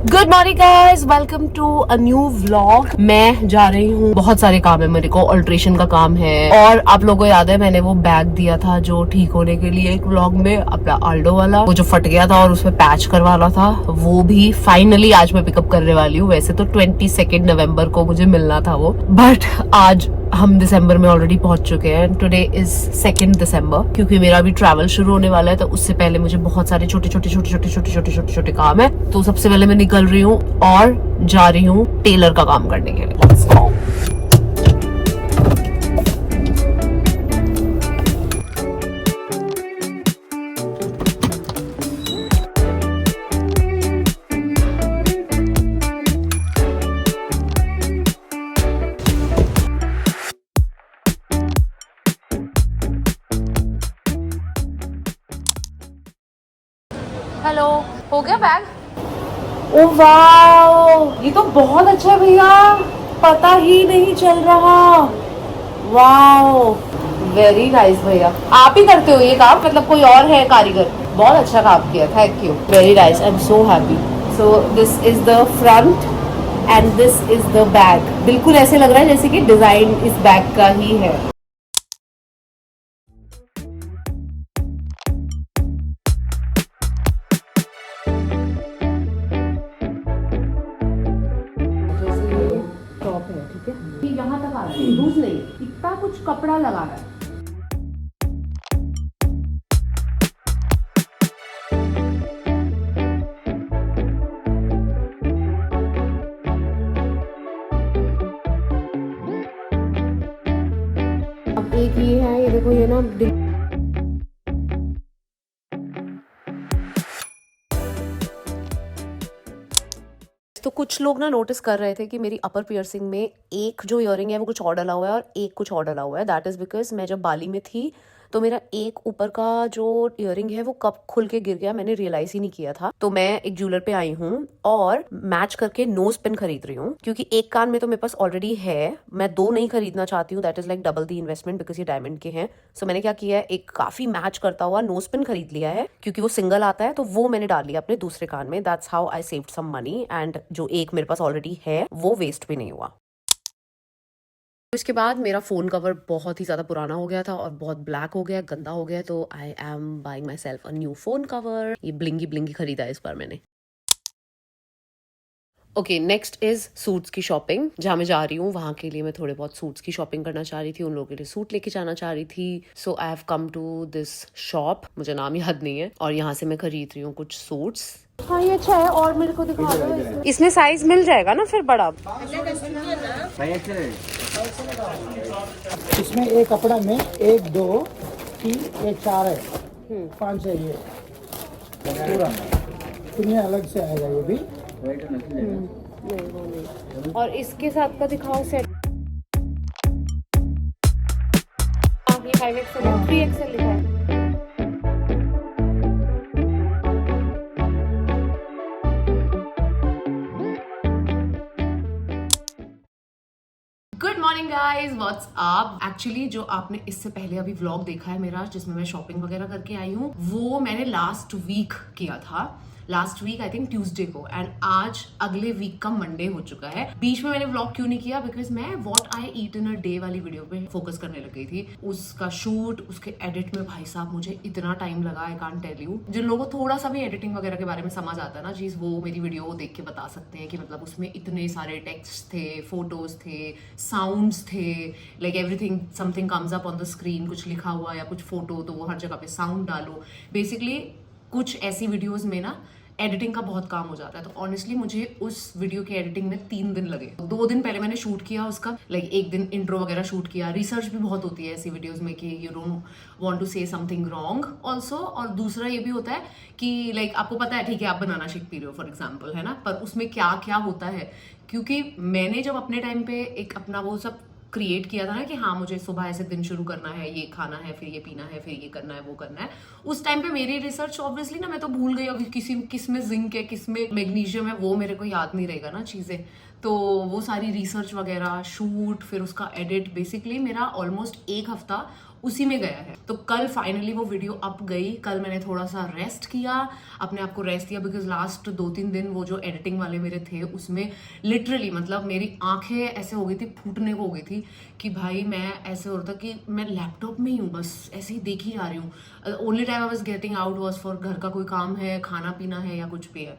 Good morning guys, welcome to a new vlog. मैं जा रही हूँ, बहुत सारे काम है मेरे को, अल्ट्रेशन का काम है। और आप लोगों को याद है मैंने वो बैग दिया था जो ठीक होने के लिए एक व्लॉग में, अपना आल्डो वाला, वो जो फट गया था और उसमें पैच करवाना था, वो भी फाइनली आज मैं पिकअप करने वाली हूँ। वैसे तो 22 नवंबर को मुझे मिलना था वो, बट आज हम दिसंबर में ऑलरेडी पहुंच चुके हैं। टुडे इज 2 दिसंबर, क्योंकि मेरा भी ट्रैवल शुरू होने वाला है, तो उससे पहले मुझे बहुत सारे छोटे काम है। तो सबसे पहले मैं निकल रही हूँ और जा रही हूँ टेलर का काम करने के लिए। Let's go. हेलो, हो गया बैग? ओ वाह, ये तो बहुत अच्छा है भैया, पता ही नहीं चल रहा। वाह, वेरी नाइस भैया। आप ही करते हो ये काम, मतलब कोई और है कारीगर? बहुत अच्छा काम किया, thank you, very nice, I am so happy. So this is the front end this is the back. बिल्कुल ऐसे लग रहा है जैसे कि डिजाइन इस बैग का ही है। टॉप है, ठीक है, यहाँ तक आ रहा है, लूज नहीं, इतना कुछ कपड़ा लगा रहा है। अब एक ये है, ये देखो, ये ना तो कुछ लोग ना नोटिस कर रहे थे कि मेरी अपर पियर्सिंग में एक जो इयरिंग है वो कुछ और डला हुआ है और एक कुछ और डला हुआ है। दैट इज बिकॉज मैं जब बाली में थी तो मेरा एक ऊपर का जो इयरिंग है वो कब खुल के गिर गया, मैंने रियलाइज ही नहीं किया था। तो मैं एक ज्वेलर पे आई हूँ और मैच करके नोज पिन खरीद रही हूँ, क्योंकि एक कान में तो मेरे पास ऑलरेडी है, मैं दो नहीं खरीदना चाहती हूँ। That is like double the investment, because ये डायमंड के हैं। सो मैंने क्या किया है, एक काफी मैच करता हुआ नोज पिन खरीद लिया है, क्योंकि वो सिंगल आता है, तो वो मैंने डाल लिया अपने दूसरे कान में। That's how I saved some money, and जो एक मेरे पास ऑलरेडी है वो वेस्ट भी नहीं हुआ। इसके बाद मेरा फ़ोन कवर बहुत ही ज़्यादा पुराना हो गया था और बहुत ब्लैक हो गया, गंदा हो गया, तो I am buying my self a new phone cover. ये ब्लिंगी ब्लिंगी खरीदा है इस बार मैंने। ओके, नेक्स्ट इज सूट्स की शॉपिंग। जहाँ मैं जा रही हूँ वहाँ के लिए मैं थोड़े बहुत सूट्स की शॉपिंग करना चाह रही थी, उन लोगों के लिए सूट लेके जाना चाह रही थी। So I have come to this shop, मुझे नाम याद नहीं है, और यहाँ से मैं खरीद रही हूँ कुछ सूट्स। हाँ, ये अच्छा है, और मेरे को दिखा दो। इसमें साइज मिल जाएगा ना फिर बड़ा? इसमें एक कपड़ा में 1 2 3 ये 4 है, 5 है ये पूरा, तुम्हें अलग से आएगा ये भी। नहीं वो नहीं, और इसके साथ का दिखाओ सेट। ये 5XL है, 3XL लिखा है। Good morning guys, what's up. Actually जो आपने इससे पहले अभी व्लॉग देखा है मेरा, जिसमें मैं शॉपिंग वगैरह करके आई हूँ, वो मैंने लास्ट वीक किया था। Last week I think Tuesday को, एंड आज अगले वीक का मंडे हो चुका है। बीच में मैंने व्लॉग क्यों नहीं किया, बिकॉज मैं what I eat in a day वाली वीडियो पे फोकस करने लग गई थी। उसका शूट, उसके एडिट में भाई साहब मुझे इतना टाइम लगा, आई कांट टेल यू। जिन लोगों को थोड़ा सा भी एडिटिंग वगैरह के बारे में समझ आता है ना चीज, वो मेरी वीडियो देख के बता सकते हैं कि मतलब उसमें इतने सारे टेक्स्ट थे, फोटोज थे, साउंड्स थे, like everything, something comes up on the screen, कुछ लिखा हुआ या कुछ फोटो, तो वो हर जगह पे साउंड डालो। बेसिकली कुछ ऐसी वीडियोज में ना एडिटिंग का बहुत काम हो जाता है। तो ऑनेस्टली मुझे उस वीडियो के एडिटिंग में 3 दिन लगे। 2 दिन पहले मैंने शूट किया उसका, लाइक एक दिन इंट्रो वगैरह शूट किया। रिसर्च भी बहुत होती है ऐसी वीडियोस में कि you don't want to say something wrong also. और दूसरा ये भी होता है कि लाइक आपको पता है, ठीक है, आप बनाना सीख पी रहे हो फॉर एग्जाम्पल, है ना, पर उसमें क्या क्या होता है, क्योंकि मैंने जब अपने टाइम पे एक अपना वो सब क्रिएट किया था ना कि हाँ मुझे सुबह ऐसे दिन शुरू करना है, ये खाना है, फिर ये पीना है, फिर ये करना है, वो करना है, उस टाइम पे मेरी रिसर्च ऑब्वियसली ना मैं तो भूल गई। अभी किस में जिंक है, किस में मैग्नीशियम है, वो मेरे को याद नहीं रहेगा ना चीजें। तो वो सारी रिसर्च वगैरह, शूट, फिर उसका एडिट, बेसिकली मेरा ऑलमोस्ट 1 हफ्ता उसी में गया है। तो कल फाइनली वो वीडियो अप गई। कल मैंने थोड़ा सा रेस्ट किया, अपने आप को रेस्ट दिया, बिकॉज लास्ट 2-3 दिन वो जो एडिटिंग वाले मेरे थे उसमें लिटरली मतलब मेरी आंखें ऐसे हो गई थी, फूटने को हो गई थी कि भाई मैं ऐसे हो रहा था कि मैं लैपटॉप में ही हूँ, बस ऐसे ही देख ही आ रही हूँ। Only time I was getting out was for घर का कोई काम है, खाना पीना है या कुछ भी है।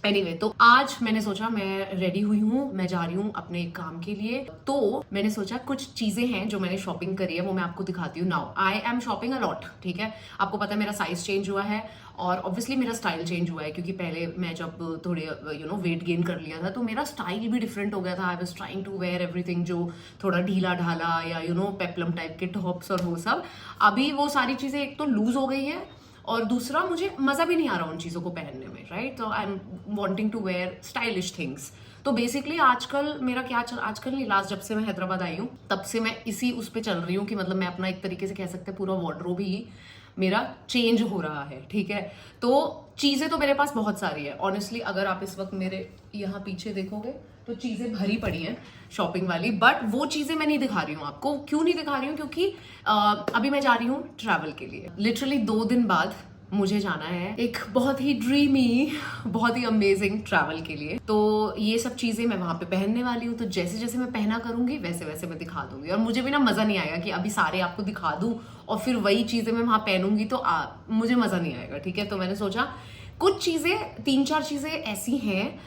एनीवे तो आज मैंने सोचा मैं रेडी हुई हूँ, मैं जा रही हूँ अपने काम के लिए। तो मैंने सोचा कुछ चीजें हैं जो मैंने शॉपिंग करी है वो मैं आपको दिखाती हूँ। Now I am shopping a lot, ठीक है। आपको पता है मेरा साइज चेंज हुआ है और ऑब्वियसली मेरा स्टाइल चेंज हुआ है, क्योंकि पहले मैं जब थोड़े वेट गेन कर लिया था तो मेरा स्टाइल भी डिफरेंट हो गया था। I was trying to wear everything जो थोड़ा ढीला ढाला या पेप्लम टाइप के टॉप्स और वो सब। अभी वो सारी चीजें एक तो लूज हो गई है और दूसरा मुझे मजा भी नहीं आ रहा उन चीजों को पहनने में, राइट। तो I am wanting to wear stylish things. तो बेसिकली आजकल मेरा क्या आजकल नहीं, लास्ट जब से मैं हैदराबाद आई हूँ तब से मैं इसी उस पे चल रही हूँ कि मतलब मैं अपना एक तरीके से कह सकते हैं पूरा वार्डरोब ही मेरा चेंज हो रहा है, ठीक है। तो चीजें तो मेरे पास बहुत सारी है ऑनेस्टली। अगर आप इस वक्त मेरे यहाँ पीछे देखोगे तो चीजें भरी पड़ी हैं शॉपिंग वाली, बट वो चीजें मैं नहीं दिखा रही हूँ आपको। क्यों नहीं दिखा रही हूँ? क्योंकि अभी मैं जा रही हूँ ट्रैवल के लिए। लिटरली 2 दिन बाद मुझे जाना है एक बहुत ही ड्रीमी, बहुत ही अमेजिंग ट्रैवल के लिए। तो ये सब चीजें मैं वहां पे पहनने वाली हूँ। तो जैसे जैसे मैं पहना करूंगी वैसे वैसे मैं दिखा दूंगी। और मुझे भी ना मजा नहीं आएगा कि अभी सारे आपको दिखा दूं और फिर वही चीजें मैं वहां पहनूंगी तो मुझे मजा नहीं आएगा, ठीक है। तो मैंने सोचा कुछ चीजें 3-4 चीजें ऐसी हैं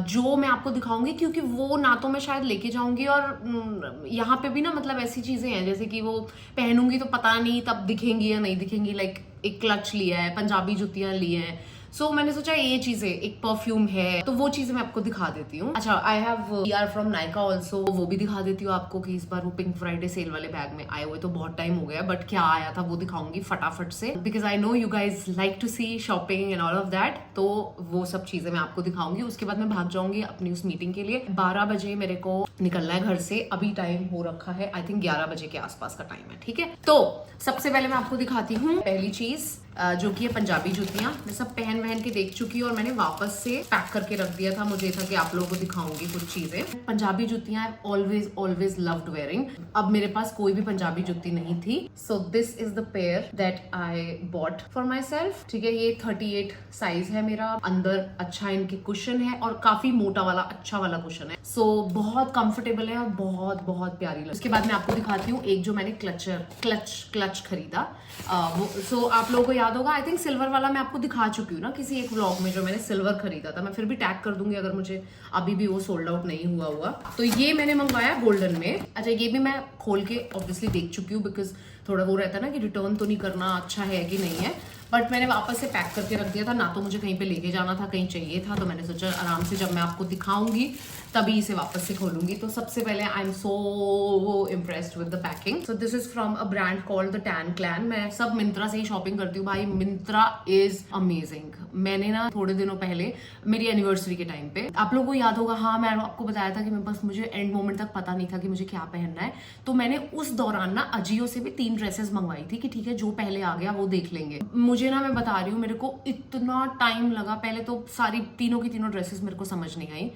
जो मैं आपको दिखाऊंगी, क्योंकि वो ना तो मैं शायद लेके जाऊंगी और यहाँ पे भी ना मतलब ऐसी चीजें हैं जैसे कि वो पहनूंगी तो पता नहीं तब दिखेंगी या नहीं दिखेंगी। लाइक एक क्लच लिया है, पंजाबी जुतियां ली हैं। सो मैंने सोचा ये चीजें, एक परफ्यूम है, तो वो चीजें मैं आपको दिखा देती हूँ। अच्छा, I have year from Nykaa also, वो भी दिखा देती हूँ आपको कि इस बार वो पिंक फ्राइडे सेल वाले बैग में आए हुए तो बहुत टाइम हो गया, बट क्या आया था वो दिखाऊंगी फटाफट से, because I know you guys like to see shopping and all of that. तो वो सब चीजें मैं आपको दिखाऊंगी। उसके बाद मैं भाग जाऊंगी अपनी उस मीटिंग के लिए। 12 बजे मेरे को निकलना है घर से। अभी टाइम हो रखा है आई थिंक 11 बजे के आसपास का टाइम है, ठीक है। तो सबसे पहले मैं आपको दिखाती हूँ पहली चीज जो कि है पंजाबी जुतियां। मैं सब पहन वहन के देख चुकी हूँ और मैंने वापस से पैक करके रख दिया था। मुझे था कि आप लोगों को दिखाऊंगी कुछ चीजें। पंजाबी जुतियां आई ऑलवेज लव्ड वेयरिंग। अब मेरे पास कोई भी पंजाबी जुती नहीं थी, so this is the pair that I bought for myself, ठीक है। ये 38 साइज है मेरा। अंदर अच्छा इनके कुशन है और काफी मोटा वाला अच्छा वाला कुशन है, सो बहुत कंफर्टेबल है और बहुत बहुत प्यारी लगी। उसके बाद मैं आपको दिखाती हूँ एक जो मैंने क्लच खरीदा। सो आप लोगों को याद होगा, आई थिंक सिल्वर वाला मैं आपको दिखा चुकी हूँ ना किसी एक व्लॉग में, जो मैंने सिल्वर खरीदा था। मैं फिर भी टैग कर दूंगी अगर मुझे अभी भी वो सोल्ड आउट नहीं हुआ। तो ये मैंने मंगवाया गोल्डन में। अच्छा, ये भी मैं खोल के ऑब्वियसली देख चुकी हूँ, बिकॉज थोड़ा वो रहता है ना कि रिटर्न तो नहीं करना, अच्छा है कि नहीं है, बट मैंने वापस से पैक करके रख दिया था। ना तो मुझे कहीं पे लेके जाना था, कहीं चाहिए था, तो मैंने सोचा आराम से जब मैं आपको दिखाऊंगी तभी इसे वापस से खोलूंगी। तो सबसे पहले I am so impressed with the packing. So this is from a brand called the Tan clan. मैं सब मिंत्रा से ही शॉपिंग करती हूँ भाई, मिंत्रा इज अमेजिंग। मैंने ना थोड़े दिनों पहले मेरी एनिवर्सरी के टाइम पे, आप लोगों को याद होगा, हाँ मैं आपको बताया था कि मैं बस मुझे एंड मोमेंट तक पता नहीं था कि मुझे क्या पहनना है, तो मैंने उस दौरान ना अजियो से भी 3 ड्रेसेस मंगवाई थी कि ठीक है जो पहले आ गया वो देख लेंगे। मुझे ना, मैं बता रही हूँ, मेरे को इतना टाइम लगा। पहले तो सारी तीनों की तीनों ड्रेसेस मेरे को समझ नहीं आई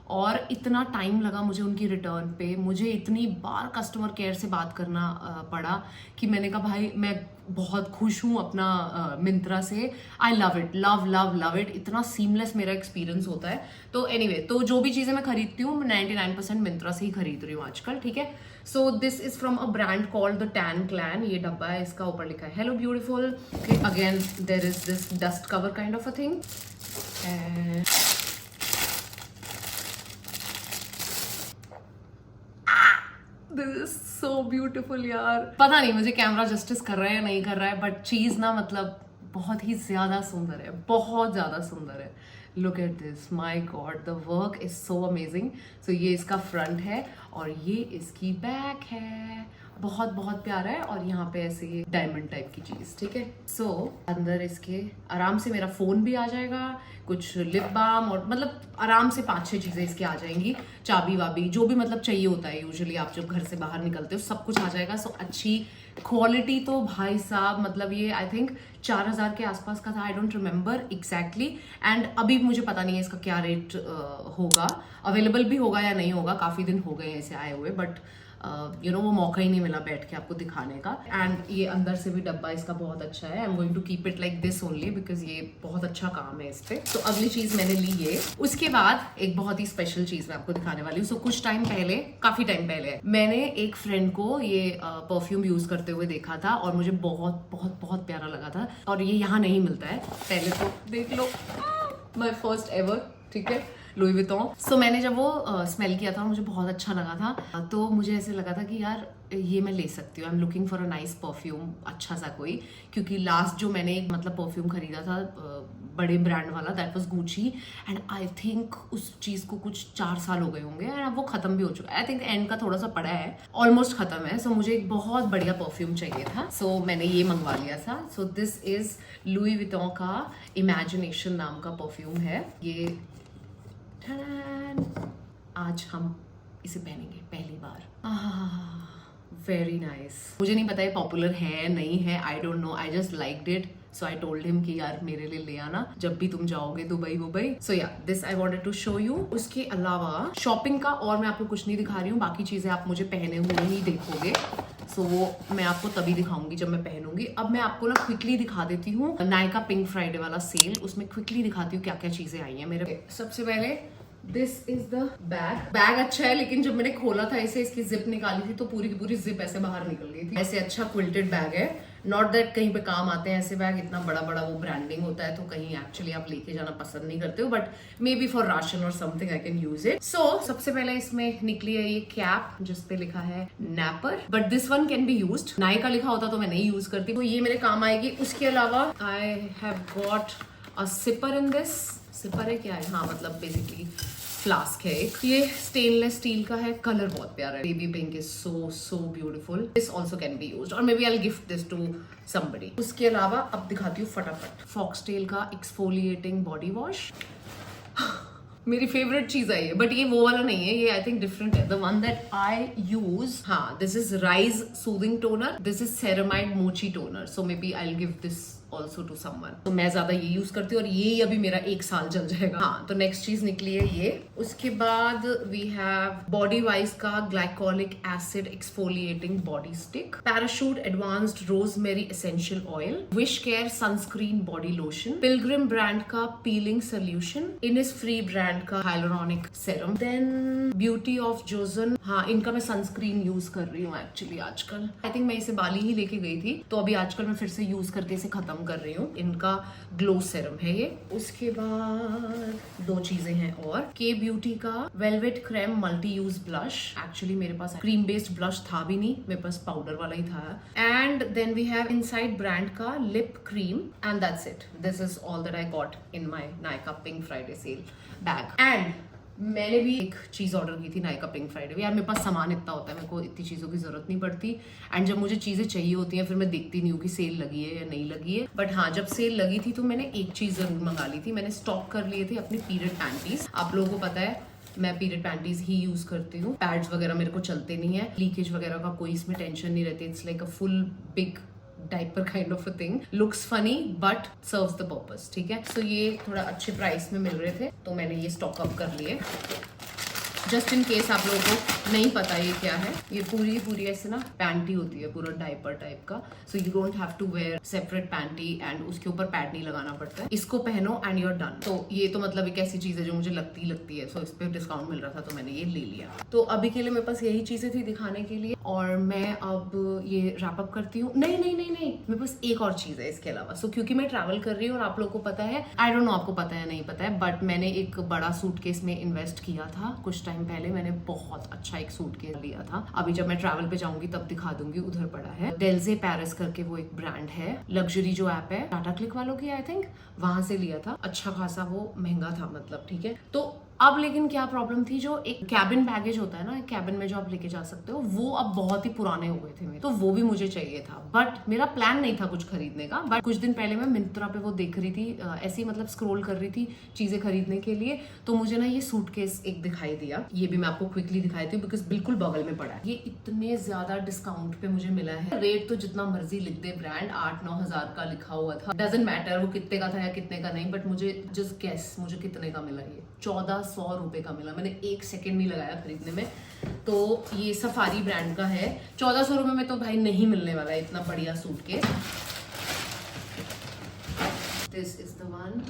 और इतना टाइम लगा मुझे उनकी रिटर्न पे। मुझे इतनी बार कस्टमर केयर से बात करना पड़ा कि मैंने कहा भाई मैं बहुत खुश हूँ अपना मिंत्रा से। I love it, love it. इतना सीमलेस मेरा एक्सपीरियंस होता है। तो एनीवे, तो जो भी चीज़ें मैं खरीदती हूँ 99% मिंत्रा से ही खरीद रही हूँ आजकल, ठीक है। So this is from a brand called the Tan Clan. ये डब्बा है, इसका ऊपर लिखा है hello beautiful. Again there is this dust cover kind of a thing. This is so beautiful यार। पता नहीं मुझे कैमरा जस्टिस कर रहा है या नहीं कर रहा है, बट चीज ना मतलब बहुत ही ज्यादा सुंदर है, बहुत ज्यादा सुंदर है। Look at this, my god, the work is so amazing. So ये इसका फ्रंट है और ये इसकी बैक है। बहुत बहुत प्यारा है और यहाँ पे ऐसे ये डायमंड टाइप की चीज, ठीक है। सो अंदर इसके आराम से मेरा फोन भी आ जाएगा, कुछ लिप बाम और मतलब आराम से 5-6 चीजें इसके आ जाएंगी। चाबी वाबी जो भी मतलब चाहिए होता है यूजुअली आप जब घर से बाहर निकलते हो, सब कुछ आ जाएगा। सो अच्छी क्वालिटी तो भाई साहब, मतलब ये आई थिंक 4000 के आसपास का था, I don't remember exactly. And अभी मुझे पता नहीं है इसका क्या रेट होगा, अवेलेबल भी होगा या नहीं होगा, काफी दिन हो गए हैं इसे आए हुए, बट वो मौका ही नहीं मिला बैठ के आपको दिखाने का। एंड ये अंदर से भी डब्बा इसका बहुत अच्छा है। I am going to keep it like this only because ये बहुत अच्छा काम है इस पे। तो अगली चीज मैंने ली ये। उसके बाद एक बहुत ही स्पेशल चीज मैं आपको दिखाने वाली हूँ। कुछ टाइम पहले, काफी टाइम पहले, मैंने एक फ्रेंड को ये परफ्यूम यूज करते हुए देखा था और मुझे बहुत बहुत बहुत प्यारा लगा था। और ये यहाँ नहीं मिलता है, पहले तो देख लो, माई फर्स्ट एवर, ठीक है, लुई विटॉन। सो मैंने जब वो स्मेल किया था मुझे बहुत अच्छा लगा था, तो मुझे ऐसे लगा था कि यार ये मैं ले सकती हूँ। I am looking for a nice perfume, अच्छा सा कोई, क्योंकि लास्ट जो मैंने एक मतलब परफ्यूम खरीदा था बड़े ब्रांड वाला, that was Gucci, and I think उस चीज को कुछ 4 साल हो गए होंगे एंड अब वो खत्म भी हो चुका है। आई थिंक एंड का थोड़ा सा पड़ा है, ऑलमोस्ट खत्म है। सो मुझे एक बहुत बढ़िया परफ्यूम चाहिए था, सो मैंने ये मंगवा लिया था। सो दिस इज लुई विटॉन का इमेजिनेशन नाम का परफ्यूम है ये। आज हम इसे पहनेंगे पहली बार। Very nice. मुझे नहीं पता ये पॉपुलर है नहीं है, I don't know, I just liked it, so I told him कि यार मेरे लिए ले आना जब भी तुम जाओगे Dubai. So yeah this I wanted to show you. उसके अलावा शॉपिंग का और मैं आपको कुछ नहीं दिखा रही हूँ, बाकी चीजें आप मुझे पहने हुए ही देखोगे। सो वो मैं आपको तभी दिखाऊंगी जब मैं पहनूंगी। अब मैं आपको ना क्विकली दिखा देती हूँ नायका पिंक फ्राइडे वाला सेल, उसमें क्विकली दिखाती हूँ क्या क्या चीजें आई हैं मेरे। सबसे पहले दिस इज द बैग अच्छा है, लेकिन जब मैंने खोला था इसे, इसकी जिप निकाली थी तो पूरी की पूरी जिप ऐसे बाहर निकल गई थी। ऐसे अच्छा क्विल्टेड बैग है, नॉट दैट कहीं पे काम आते हैं ऐसे बैग, इतना बड़ा बड़ा वो ब्रांडिंग होता है तो कहीं एक्चुअली आप लेके जाना पसंद नहीं करते हो, but maybe for ration और something I can use it. So सबसे पहले इसमें निकली है ये कैप जिसपे लिखा है नैपर, but this one can be used. Nykaa लिखा होता तो मैं नहीं यूज करती, तो ये मेरे काम आएगी। उसके अलावा I have got a sipper in this. Sipper है क्या है, हाँ मतलब बेसिकली फ्लास्क है एक। ये स्टेनलेस स्टील का है, कलर बहुत प्यारा है, baby pink is so beautiful. This also can be used और maybe I will gift this to somebody. उसके अलावा अब दिखाती हूँ फटाफट फॉक्सटेल का एक्सफोलिएटिंग बॉडी वॉश। मेरी फेवरेट चीज है ये, बट ये वो वाला नहीं है, ये आई थिंक डिफरेंट है। The one that I use, हाँ, this is rice soothing toner, this is ceramide mochi toner, so maybe I will give this also to someone. तो मैं ज्यादा ये यूज करती हूँ और ये अभी मेरा 1 साल चल जाएगा। हाँ, तो नेक्स्ट चीज निकली है ये। उसके बाद वी हैव बॉडी वाइज का glycolic acid exfoliating body stick, Parachute advanced rosemary essential oil, Wishcare sunscreen body lotion, Pilgrim brand का पीलिंग सोल्यूशन, इनिसफ्री ब्रांड का hyaluronic serum, then Beauty of Joseon. हाँ, इनका मैं sunscreen use कर रही हूँ actually आजकल। आई थिंक मैं इसे बाली ही लेके गई थी, तो अभी आजकल मैं फिर से यूज करके इसे खत्म कर रही हूँ। इनका ग्लो सेरम है ये। उसके बाद 2 चीजें हैं और, के ब्यूटी का velvet creme multi use blush. Actually मेरे पास क्रीम बेस्ड ब्लश था भी नहीं, मेरे पास पाउडर वाला ही था। And then we have inside brand का lip cream and that's it. This is all that I got in my Nykaa pink Friday sale bag. And मैंने भी एक चीज ऑर्डर की थी नायका पिंक फ्राइडे। यार मेरे पास सामान इतना होता है, मेरे को इतनी चीजों की जरूरत नहीं पड़ती, एंड जब मुझे चीजें चाहिए होती हैं फिर मैं देखती नहीं हूँ कि सेल लगी है या नहीं लगी है। बट हाँ, जब सेल लगी थी तो मैंने एक चीज जरूर मंगा ली थी। मैंने स्टॉक कर लिए थे अपने पीरियड पैंटीज। आप लोगों को पता है मैं पीरियड पैंटीज ही यूज करती हूँ, पैड्स वगैरह मेरे को चलते नहीं है, लीकेज वगैरह का कोई इसमें टेंशन नहीं रहती। It's like a full big diaper kind of a thing, looks funny but serves the purpose, ठीक है। सो ये थोड़ा अच्छे प्राइस में मिल रहे थे तो मैंने ये स्टॉक अप कर लिए, जस्ट इन केस आप लोगों को नहीं पता ये क्या है। ये पूरी ऐसे ना पैंटी होती है, पूरा डाइपर टाइप का, so you don't have to wear separate panty and उसके ऊपर पैड नहीं लगाना पड़ता है। इसको पहनो एंड यू आर डन। तो ये तो मतलब एक ऐसी चीज है जो मुझे लगती है, सो इस पे डिस्काउंट मिल रहा था तो मैंने ये ले लिया। तो अभी के लिए मेरे पास यही चीजें थी दिखाने के लिए और मैं अब ये रैप अप करती हूँ। नहीं, मेरे पास एक और चीज है इसके अलावा। सो क्योंकि मैं ट्रैवल कर रही हूँ और आप लोगों को पता है, आई डोंट नो आपको पता है नहीं पता है, बट मैंने एक बड़ा सूटकेस में इन्वेस्ट किया था कुछ टाइम पहले। मैंने बहुत अच्छा एक सूटकेस लिया था, अभी जब मैं ट्रैवल पे जाऊंगी तब दिखा दूंगी, उधर पड़ा है। डेल्जे पेरिस करके वो एक ब्रांड है, लग्जरी जो ऐप है टाटा क्लिक वालों की, आई थिंक वहां से लिया था। अच्छा खासा वो महंगा था मतलब, ठीक है। तो अब लेकिन क्या प्रॉब्लम थी, जो एक कैबिन बैगेज होता है ना, एक कैबिन में जो आप लेके जा सकते हो, वो अब बहुत ही पुराने हो गए थे मेरे, तो वो भी मुझे चाहिए था। बट मेरा प्लान नहीं था कुछ खरीदने का, बट कुछ दिन पहले मैं मिंत्रा पे वो देख रही थी, ऐसे ही मतलब स्क्रॉल कर रही थी चीजें खरीदने के लिए, तो मुझे ना ये सूटकेस एक दिखाई दिया। ये भी मैं आपको क्विकली दिखाई थी बिकॉज बिल्कुल बगल में पड़ा है। ये इतने ज्यादा डिस्काउंट पे मुझे मिला है, रेट तो जितना मर्जी लिख दे ब्रांड, 8-9 हजार का लिखा हुआ था, डजंट मैटर वो कितने का था या कितने का नहीं, बट मुझे जस्ट गेस मुझे कितने का मिला। ये 14 1400 रुपए का मिला। मैंने 1 सेकेंड नहीं लगाया खरीदने में। तो ये सफारी ब्रांड का है। 1400 रुपए में तो भाई नहीं मिलने वाला है इतना बढ़िया suitcase. This is the one.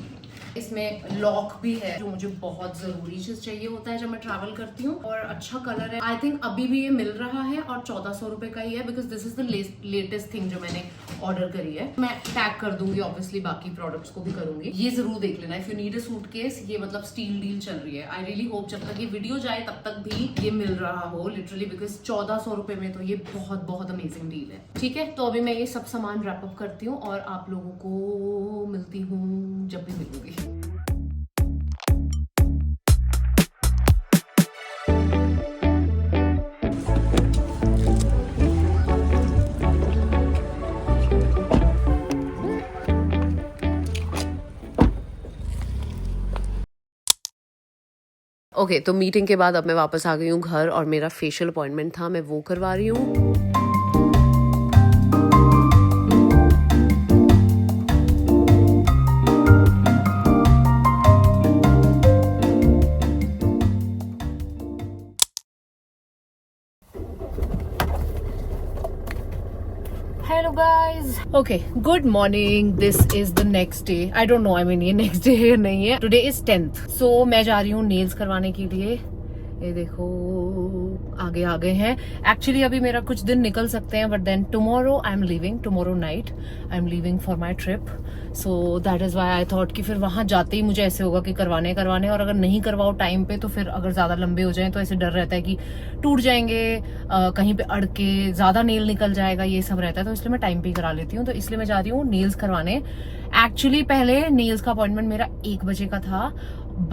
इसमें लॉक भी है जो मुझे बहुत जरूरी चीज चाहिए होता है जब मैं ट्रैवल करती हूँ, और अच्छा कलर है। आई थिंक अभी भी ये मिल रहा है और 1400 रुपए का ही है, because this is the latest thing जो मैंने ऑर्डर करी है। मैं टैग कर दूंगी, ऑब्वियसली बाकी प्रोडक्ट्स को भी करूंगी। ये जरूर देख लेना if you need a suitcase. ये मतलब स्टील डील चल रही है। आई रियली होप जब तक ये वीडियो जाए तब तक भी ये मिल रहा हो लिटरली, बिकॉज 1400 रुपए में तो ये बहुत बहुत अमेजिंग डील है। ठीक है, तो अभी मैं ये सब सामान रैप अप करती हूँ और आप लोगों को मिलती हूँ जब भी मिलूंगी। ओके, तो मीटिंग के बाद अब मैं वापस आ गई हूँ घर और मेरा फेशियल अपॉइंटमेंट था, मैं वो करवा रही हूँ। Hello guys, okay, good morning. This is the next day. I don't know, I mean ये नेक्स्ट डे नहीं है, टुडे इज 10th। सो मैं जा रही हूँ नेल्स करवाने के लिए। ये देखो आगे आ गए हैं। एक्चुअली अभी मेरा कुछ दिन निकल सकते हैं, but then tomorrow I am leaving, tomorrow night I am leaving for my trip. So that is why I thought कि फिर वहां जाते ही मुझे ऐसे होगा कि करवाने और अगर नहीं करवाओ टाइम पे तो फिर अगर ज्यादा लंबे हो जाएं तो ऐसे डर रहता है कि टूट जाएंगे, कहीं पे अड़ के ज्यादा नेल निकल जाएगा, ये सब रहता है। तो इसलिए मैं टाइम पे ही करा लेती हूँ। तो इसलिए मैं जा रही हूँ नेल्स करवाने। एक्चुअली पहले नेल्स का अपॉइंटमेंट मेरा 1 बजे का था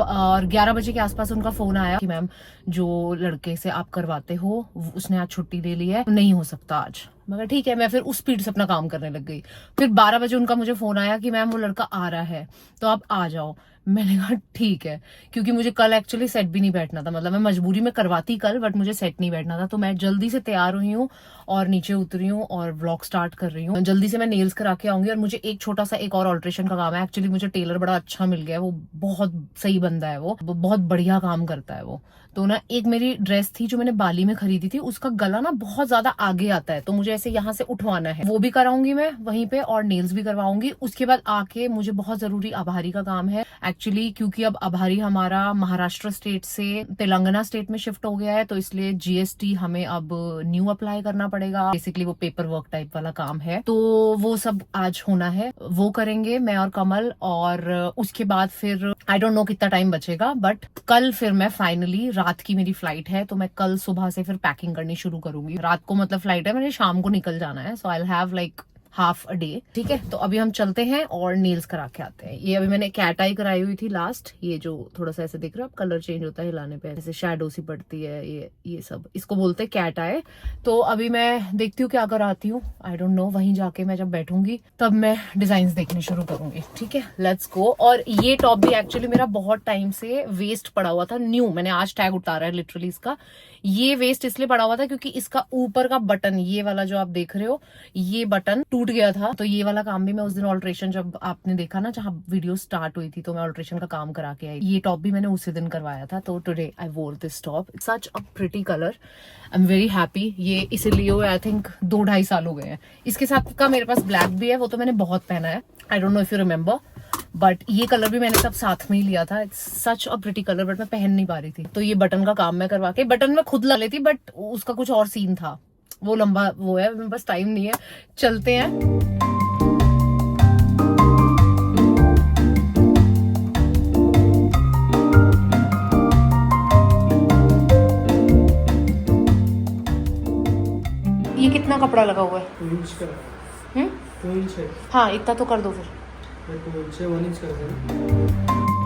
और 11 बजे के आसपास उनका फोन आया कि मैम जो लड़के से आप करवाते हो उसने आज छुट्टी ले ली है, नहीं हो सकता आज। मगर ठीक है, मैं फिर उस स्पीड से अपना काम करने लग गई। फिर 12 बजे उनका मुझे फोन आया कि मैम वो लड़का आ रहा है तो आप आ जाओ। मैंने कहा ठीक है, क्योंकि मुझे कल एक्चुअली सेट भी नहीं बैठना था। मतलब मैं मजबूरी में करवाती कल, बट मुझे सेट नहीं बैठना था। तो मैं जल्दी से तैयार हुई हूँ और नीचे उतरी हूँ और व्लॉग स्टार्ट कर रही हूँ। जल्दी से मैं नेल्स करा के आऊंगी। और मुझे एक छोटा सा एक और ऑल्ट्रेशन का काम है। एक्चुअली मुझे टेलर बड़ा अच्छा मिल गया है, वो बहुत सही बंदा है, वो बहुत बढ़िया काम करता है वो। तो ना एक मेरी ड्रेस थी जो मैंने बाली में खरीदी थी, उसका गला ना बहुत ज्यादा आगे आता है, तो मुझे ऐसे यहाँ से उठवाना है, वो भी कराऊंगी मैं वहीं पे और नेल्स भी करवाऊंगी। उसके बाद आके मुझे बहुत जरूरी आभारी का काम है एक्चुअली, क्योंकि अब आभारी हमारा महाराष्ट्र स्टेट से तेलंगाना स्टेट में शिफ्ट हो गया है, तो इसलिए GST हमें अब न्यू अप्लाई करना पड़ेगा। बेसिकली वो पेपर वर्क टाइप वाला काम है, तो वो सब आज होना है, वो करेंगे मैं और कमल। और उसके बाद फिर आई डोंट नो कितना टाइम बचेगा, बट कल फिर मैं फाइनली, रात की मेरी फ्लाइट है, तो मैं कल सुबह से फिर पैकिंग करनी शुरू करूंगी। रात को मतलब फ्लाइट है, मैंने शाम को निकल जाना है, so I will have like half a day. ठीक है, तो अभी हम चलते हैं और नेल्स करा के आते हैं। ये अभी मैंने कैट आई कराई हुई थी लास्ट, ये जो थोड़ा सा ऐसे दिख रहा है, कलर चेंज होता है हिलाने पे, ऐसे शैडो सी पड़ती है, ये सब इसको बोलते हैं कैट आई। तो अभी मैं देखती हूँ क्या कराती हूँ, आई डोंट नो। वहीं जाके मैं जब बैठूंगी तब मैं डिजाइन देखने शुरू करूंगी। ठीक है, लेट्स गो। और ये टॉप भी एक्चुअली मेरा बहुत टाइम से वेस्ट पड़ा हुआ था, न्यू, मैंने आज टैग उतारा है लिटरली इसका। ये वेस्ट इसलिए पड़ा हुआ था क्योंकि इसका ऊपर का बटन, ये वाला जो आप देख रहे हो, ये बटन टूट गया था। तो ये वाला काम भी मैं उस दिन ऑल्ट्रेशन, जब आपने देखा ना जहाँ वीडियो स्टार्ट हुई थी, तो मैं ऑल्ट्रेशन का काम करा के आई। ये टॉप भी मैंने उसी दिन करवाया था। तो टुडे आई वोर this top, such a pretty colour, I am very happy. ये इसीलिए आई थिंक 2-2.5 साल हो गए हैं। इसके साथ का मेरे पास ब्लैक भी है, वो तो मैंने बहुत पहना है, I don't know if you remember, but ये कलर भी मैंने सब साथ में ही लिया था। It's such a pretty colour, but मैं पहन नहीं पा रही थी। तो ये बटन का काम मैं करवा के, बटन मैं खुद ला लेती, बट उसका कुछ और सीन था, वो लंबा वो है, मेरे पास टाइम नहीं है। चलते हैं। ये कितना कपड़ा लगा हुआ है? 2 इंच का। 2 इंच है। हाँ, इतना तो कर दो फिर। 2 इंच 1 इंच कर देना।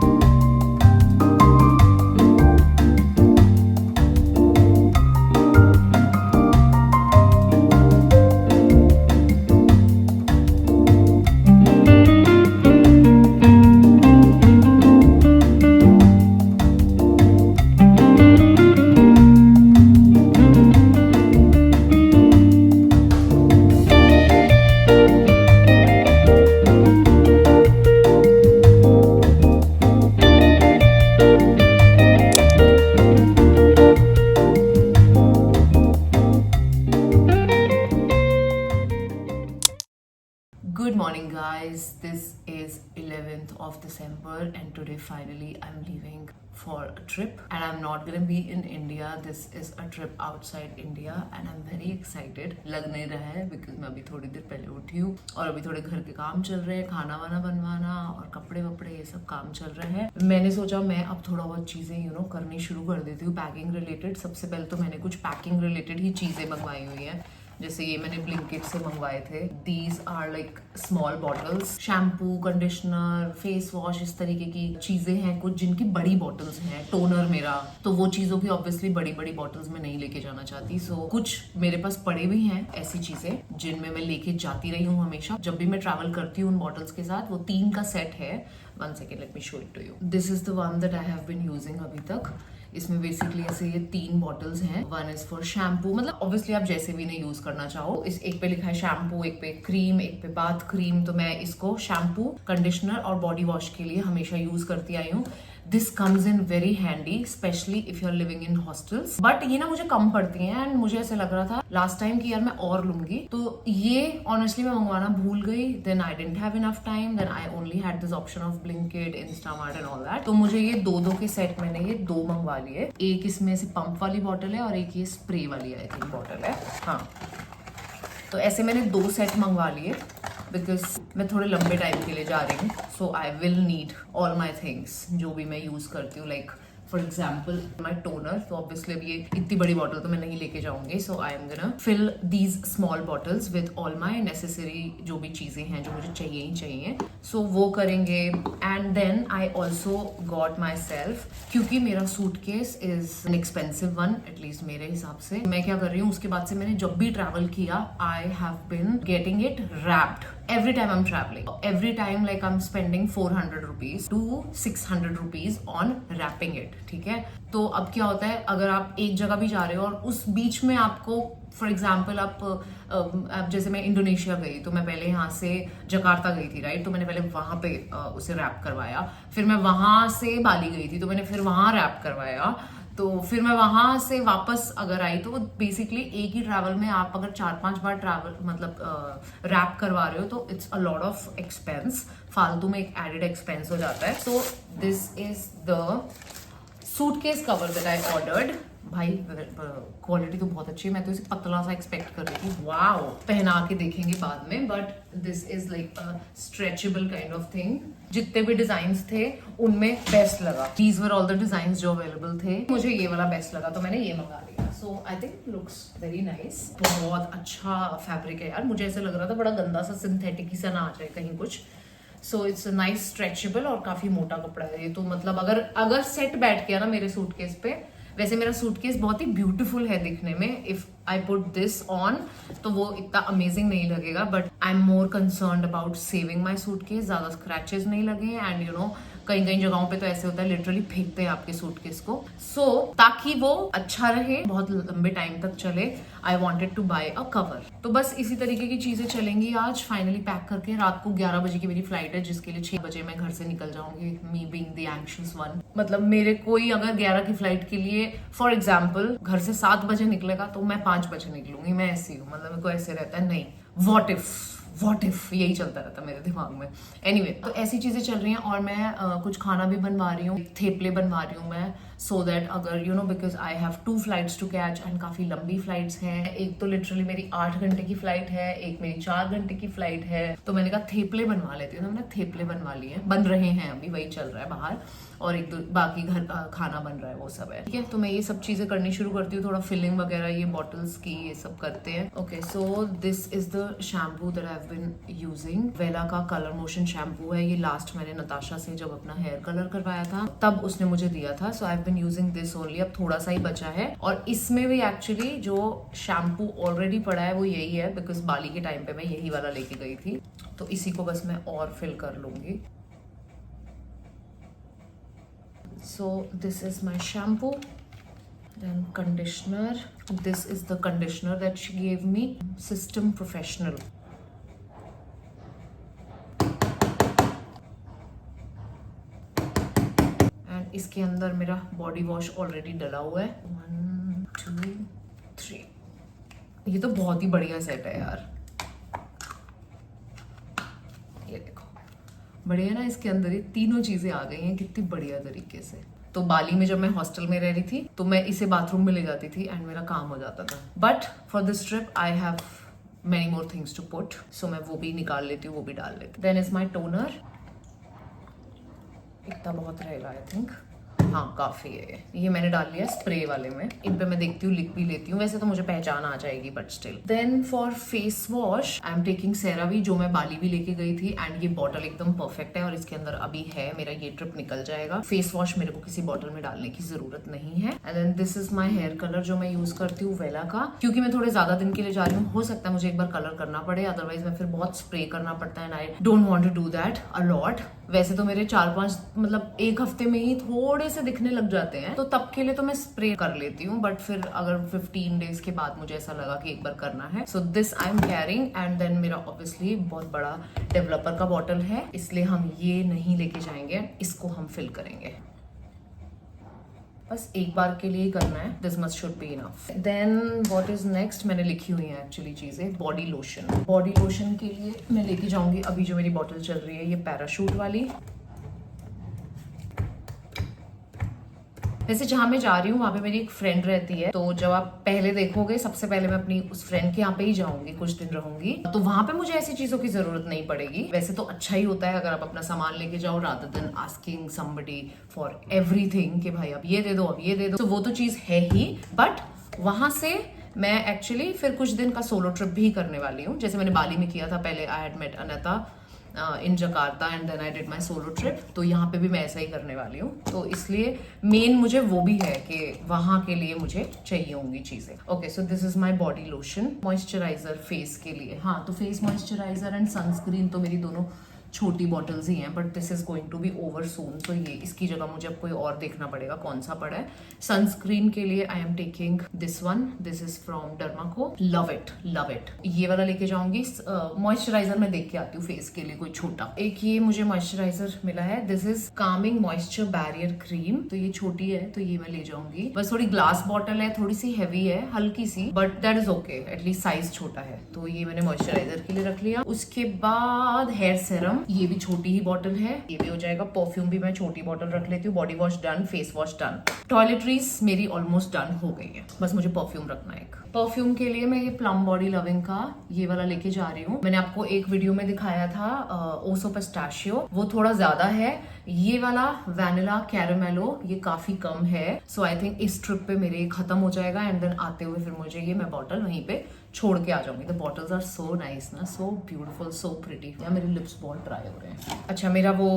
11th of December and today finally I'm leaving for a trip and I'm not gonna be in India. This is a trip outside India and I'm very excited. लग नहीं रहा है because मैं अभी थोड़ी देर पहले उठी हूँ और अभी थोड़े घर के काम चल रहे हैं, खाना वाना बनवाना और कपड़े वपड़े ये सब काम चल रहे हैं. मैंने सोचा मैं अब थोड़ा बहुत चीज़ें करनी शुरू कर देती हूँ पैकिंग रिलेटेड. सबसे पहले तो मैंने कुछ पैकिंग रिलेटेड ही चीज़ें मंगवाई हुई हैं. जैसे ये मैंने ब्लिंकिट से मंगवाए थे. These are like small bottles, shampoo, conditioner, face wash, इस तरीके की चीजें हैं कुछ जिनकी बड़ी बॉटल्स हैं. टोनर मेरा, तो वो चीजों की ऑब्वियसली बड़ी बड़ी बॉटल्स में नहीं लेके जाना चाहती. सो कुछ मेरे पास पड़े भी हैं ऐसी चीजें जिनमें मैं लेके जाती रही हूँ हमेशा जब भी मैं ट्रैवल करती हूँ उन बॉटल्स के साथ. वो 3 का सेट है. 1 second, let me show it to you. This is the one that I have been using अभी तक. इसमें बेसिकली ऐसे ये 3 बॉटल्स हैं. 1 is for शैम्पू, मतलब ऑब्वियसली आप जैसे भी इन्हें यूज करना चाहो. इस एक पे लिखा है शैम्पू, एक पे क्रीम, एक पे बाथ क्रीम. तो मैं इसको शैम्पू, कंडीशनर और बॉडी वॉश के लिए हमेशा यूज करती आई हूँ. This comes in very handy specially if you are living in hostels. But ये ना मुझे कम पड़ती हैं एंड मुझे ऐसे लग रहा था लास्ट टाइम कि यार मैं और लूंगी. तो ये ऑनेस्टली मैं मंगवाना भूल गई. Then I didn't have enough time. Then I only had this option of Blinkit, Instamart and all that. तो मुझे ये 2 के सेट मैंने ये 2 मंगवा लिए. एक इसमें से पंप वाली बॉटल है और एक ये स्प्रे वाली आई थिंक बॉटल है. हाँ, तो ऐसे मैंने 2 सेट मंगवा लिए बिकॉज मैं थोड़े लंबे टाइम के लिए जा रही हूँ. So I will need all my things जो भी मैं यूज करती हूँ. Like for example my toner. तो ऑब्वियसली अब ये इतनी बड़ी बॉटल तो मैं नहीं लेके जाऊंगी. So I am gonna fill these small bottles with all my necessary जो भी चीजें हैं जो मुझे चाहिए ही चाहिए. सो वो करेंगे. And then I also got myself, क्योंकि मेरा suitcase is an expensive one at least मेरे हिसाब से. मैं क्या कर रही हूँ उसके बाद से मैंने जब भी ट्रैवल किया I have been getting it wrapped. Every time I'm traveling, every time like I'm spending 400 rupees to 600 rupees on wrapping it. ठीक है. तो अब क्या होता है अगर आप एक जगह भी जा रहे हो और उस बीच में आपको फॉर एग्जाम्पल आप जैसे मैं इंडोनेशिया गई तो मैं पहले यहाँ से जकार्ता गई थी राइट. तो मैंने पहले वहां पे उसे रैप करवाया. फिर मैं वहां से बाली गई थी तो मैंने फिर वहां रैप करवाया. तो फिर मैं वहां से वापस अगर आई तो बेसिकली एक ही ट्रैवल में आप अगर 4-5 बार ट्रैवल मतलब रैप करवा रहे हो तो it's a lot of expense. फालतू में एक एडेड एक्सपेंस हो जाता है. So this is the suitcase cover that I ordered. भाई क्वालिटी तो बहुत अच्छी है. मैं तो इसे पतला सा एक्सपेक्ट कर रही थी. वाओ, पहना के देखेंगे बाद में. But this is like a stretchable kind of thing. जितने भी डिजाइन थे उनमें बेस्ट लगा. These were all the design जो अवेलेबल थे. मुझे ये वाला बेस्ट लगा तो मैंने ये मंगा लिया. So I think looks very nice. बहुत अच्छा फैब्रिक है यार. मुझे ऐसे लग रहा था बड़ा गंदा सा सिंथेटिक ही सा ना आ जाए कहीं कुछ. सो इट्स नाइस स्ट्रेचेबल और काफी मोटा कपड़ा है ये. तो मतलब अगर सेट बैठ गया ना मेरे सूटकेस पे. वैसे मेरा सूटकेस बहुत ही ब्यूटीफुल है दिखने में. If I put this on तो वो इतना अमेजिंग नहीं लगेगा. But I am more concerned about saving my suitcase. ज्यादा स्क्रैचेस नहीं लगे. एंड कई कई जगहों पे तो ऐसे होता है लिटरली फेंकते हैं आपके सूटकेस को. सो ताकि वो अच्छा रहे, बहुत लंबे टाइम तक चले, I wanted to buy a cover. तो बस इसी तरीके की चीजें चलेंगी आज. फाइनली पैक करके रात को 11 बजे की मेरी फ्लाइट है जिसके लिए 6 बजे मैं घर से निकल जाऊंगी. Me being the anxious one. मतलब मेरे कोई अगर 11 की फ्लाइट के लिए फॉर एग्जाम्पल घर से 7 बजे निकलेगा तो मैं 5 बजे निकलूंगी. मैं ऐसी हूँ. मतलब मेरे को ऐसे रहता है नहीं व्हाट इफ यही चलता रहता मेरे दिमाग में. एनीवे, तो ऐसी चीजें चल रही हैं. और मैं कुछ खाना भी बनवा रही हूँ. थेपले बनवा रही हूँ मैं. सो दैट अगर because I have 2 flights to catch and काफी लंबी फ्लाइट्स हैं. एक तो लिटरली मेरी 8 घंटे की फ्लाइट है, एक मेरी 4 घंटे की फ्लाइट है. तो मैंने कहा थेपले बनवा लेती हूँ. तो मैंने थेपले बनवा लिए, बन रहे हैं अभी, वही चल रहा है बाहर. और एक दो बाकी घर का खाना बन रहा है, वो सब है. ठीक है, तो मैं ये सब चीजें करनी शुरू करती हूँ. थोड़ा फिलिंग वगैरह ये बॉटल्स की ये सब करते हैं. Okay, so this is the shampoo that I have been using. Wella का कलर मोशन शैम्पू है ये. लास्ट मैंने नताशा से जब अपना हेयर कलर करवाया था तब उसने मुझे दिया था. So I have been using this only. अब थोड़ा सा ही बचा है. और इसमें भी एक्चुअली जो शैम्पू ऑलरेडी पड़ा है वो यही है बिकॉज बाली के टाइम पे मैं यही वाला लेके गई थी. तो इसी को बस मैं और फिल कर लूंगी. So this is my shampoo, then conditioner. This is the conditioner that she gave me, System Professional. And इसके अंदर मेरा बॉडी वॉश ऑलरेडी डला हुआ है. 1 2 3. ये तो बहुत ही बढ़िया सेट है यार. ये देखो, बढ़िया ना, इसके अंदर ये तीनों चीजें आ गई हैं कितनी बढ़िया तरीके से। तो बाली में जब मैं हॉस्टल में रह रही थी तो मैं इसे बाथरूम में ले जाती थी एंड मेरा काम हो जाता था। But for this trip I have many more things to put, so मैं वो भी निकाल लेती हूँ, वो भी डाल लेती हूँ। देन इज माई टोनर, इतना बहुत रहेगा आई थिंक, हाँ काफी है ये मैंने डाल लिया स्प्रे वाले में। इन पे मैं देखती हूँ, लिख भी लेती हूँ, वैसे तो मुझे पहचान आ जाएगी but still. Then for face wash I am taking CeraVe, जो मैं बाली भी लेके गई थी एंड ये बॉटल एकदम परफेक्ट है और इसके अंदर अभी है, मेरा ये ट्रिप निकल जाएगा। फेस वॉश मेरे को किसी बॉटल में डालने की जरूरत नहीं है। And then this is my hair colour जो मैं यूज करती हूँ वेला का, क्योंकि मैं थोड़े ज्यादा दिन के लिए जा रही हूँ, हो सकता है मुझे एक बार कलर करना पड़े, अदरवाइज मैं फिर बहुत स्प्रे करना पड़ता है and I don't want to do that a lot. वैसे तो मेरे 4-5 मतलब एक हफ्ते में ही थोड़े से दिखने लग जाते हैं, तो तब के लिए तो मैं स्प्रे कर लेती हूँ, बट फिर अगर 15 डेज के बाद मुझे ऐसा लगा कि एक बार करना है, so this I am carrying. And then मेरा ऑब्वियसली बहुत बड़ा डेवलपर का बॉटल है, इसलिए हम ये नहीं लेके जाएंगे, इसको हम फिल करेंगे। बस एक बार के लिए ही करना है, this must should be enough. Then what is next, मैंने लिखी हुई है एक्चुअली चीजें। बॉडी लोशन, बॉडी लोशन के लिए मैं लेके जाऊंगी अभी जो मेरी बॉटल चल रही है ये पैराशूट वाली। वैसे जहां मैं जा रही हूँ वहां पे मेरी एक फ्रेंड रहती है, तो जब आप पहले देखोगे सबसे पहले मैं अपनी उस फ्रेंड के यहाँ पे ही जाऊंगी, कुछ दिन रहूंगी, तो वहां पे मुझे ऐसी चीजों की जरूरत नहीं पड़ेगी। वैसे तो अच्छा ही होता है अगर आप अपना सामान लेके जाओ rather than asking somebody for everything कि भाई अब ये दे दो, अब ये दे दो, तो वो तो चीज है ही। बट वहां से मैं एक्चुअली फिर कुछ दिन का सोलो ट्रिप भी करने वाली हूँ, जैसे मैंने बाली में किया था पहले। I had met Anta in Jakarta and then I did my solo trip, तो यहाँ पे भी मैं ऐसा ही करने वाली हूँ, तो इसलिए मेन मुझे वो भी है कि वहां के लिए मुझे चाहिए होंगी चीजें। Okay, so this is my body lotion. Moisturiser face के लिए, हाँ तो फेस मॉइस्चराइजर एंड सनस्क्रीन तो मेरी दोनों छोटी बॉटल्स ही हैं, but this is going to be over soon, तो ये इसकी जगह मुझे अब कोई और देखना पड़ेगा कौन सा पड़ा है। सनस्क्रीन के लिए I am taking this one, this is from Dermaco, love it love it, ये वाला लेके जाऊंगी। मॉइस्चराइजर मैं देख के आती हूँ फेस के लिए कोई छोटा। एक ये मुझे मॉइस्चराइजर मिला है, this is Kameng moisture barrier cream, तो ये छोटी है तो ये मैं ले जाऊंगी। बस थोड़ी ग्लास बॉटल है, थोड़ी सी हैवी है, हल्की सी, but that is okay, at least size छोटा है, तो ये मैंने मॉइस्चराइजर के लिए रख लिया। उसके बाद हेयर सेरम, ये भी छोटी ही बॉटल है, ये भी हो जाएगा। परफ्यूम भी मैं छोटी बॉटल रख लेती हूँ। Body wash done, face wash done, toiletries मेरी ऑलमोस्ट डन हो गई है, बस मुझे परफ्यूम रखना है। एक परफ्यूम के लिए मैं ये प्लम बॉडी लविंग का ये वाला लेके जा रही हूँ। मैंने आपको एक वीडियो में दिखाया था ओसो पिस्ताशियो, वो थोड़ा ज्यादा है। ये वाला वैनिला कैरामेलो ये काफी कम है, सो आई थिंक इस ट्रिप पे मेरे खत्म हो जाएगा एंड देन आते हुए फिर मुझे ये मैं बॉटल वहीं पे छोड़ के आ जाऊंगी। The bottles are so nice ना, सो ब्यूटीफुल, सो प्रिटी। या मेरे लिप्स बहुत ड्राई हो रहे हैं। अच्छा, मेरा वो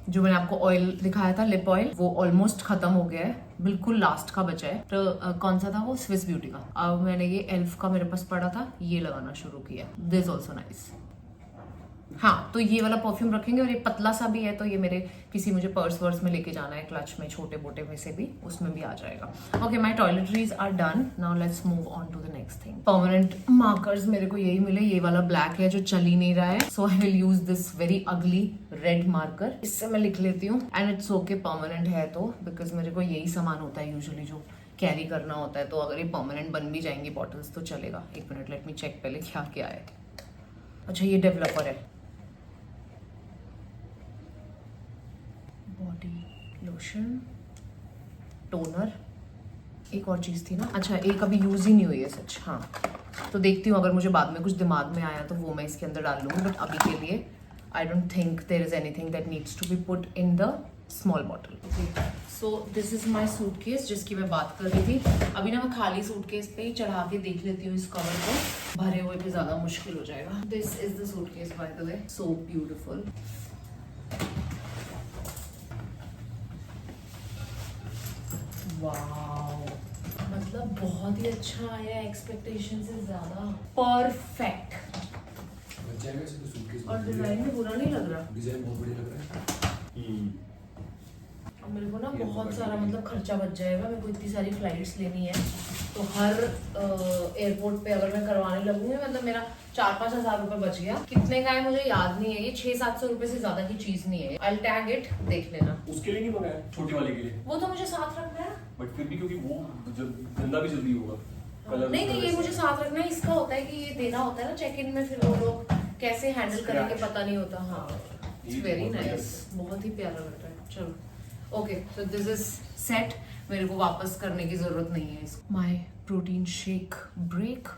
जो मैंने आपको ऑयल दिखाया था लिप ऑयल, वो ऑलमोस्ट खत्म हो गया है, बिल्कुल लास्ट का बचा है। तो कौन सा था वो, स्विस ब्यूटी का। अब मैंने ये एल्फ का मेरे पास पड़ा था, ये लगाना शुरू किया। This also nice. हाँ, तो ये वाला परफ्यूम रखेंगे और ये पतला सा भी है, तो ये मेरे किसी मुझे पर्स वर्स में लेके जाना है, क्लच में, छोटे मोटे में से भी, उसमें भी आ जाएगा। Okay, my toiletries are done, now let's move on to the next thing. Permanent markers मेरे को यही मिले, ये वाला ब्लैक है जो चल ही नहीं रहा है, so I will use this very ugly red marker, इससे मैं लिख लेती हूँ। एंड इट्स ओके परमानेंट है तो, बिकॉज मेरे को यही सामान होता है यूजुअली जो कैरी करना होता है, तो अगर ये परमानेंट बन भी जाएंगी बॉटल्स तो चलेगा। एक मिनट, लेट मी चेक पहले क्या क्या है। अच्छा, ये डेवलपर है, बॉडी लोशन, टोनर, एक और चीज थी ना, अच्छा एक अभी यूज ही नहीं हुई है सच। हाँ, तो देखती हूँ अगर मुझे बाद में कुछ दिमाग में आया तो वो मैं इसके अंदर डाल लूँगी, बट अभी के लिए I don't think there is anything that needs to be put in the small bottle. So this is my suitcase जिसकी मैं बात कर रही थी। अभी ना मैं खाली सूटकेस पे ही चढ़ा के देख लेती हूँ इस कवर को, भरे हुए पे ज्यादा मुश्किल हो जाएगा। This is the suitcase bye the way, so beautiful. Wow, मतलब बहुत ही अच्छा आया, एक्सपेक्टेशन से ज्यादा परफेक्ट। और डिजाइन भी बुरा नहीं लग रहा, डिजाइन बहुत बढ़िया लग रहा है। अब मेरे को ना बहुत सारा मतलब खर्चा बच जाएगा। मेरे को इतनी सारी फ्लाइट्स लेनी है, तो हर एयरपोर्ट पे अगर मैं करवाने लगूंगी, मतलब मेरा 4-5 हज़ार रुपए बच गया। कितने का है मुझे याद नहीं है, ये 600-700 रुपए से ज्यादा की चीज नहीं है। आई विल टैग इट, देख लेना। उसके लिए नहीं मंगाया, छोटी वाली के लिए। वो तो मुझे साथ रखना है, बट फिर भी क्योंकि वो जब गंदा भी जल्दी होगा। कलर नहीं नहीं, ये मुझे साथ रखना है। इसका होता है कि ये देना होता है ना चेक इन में, फिर वो लोग कैसे हैंडल करेंगे पता नहीं होता। हाँ, इट्स वेरी नाइस, बहुत ही प्यारा लग रहा है। चलो okay, so this is set, मेरे को वापस करने की जरूरत नहीं है इसको। My protein shake break.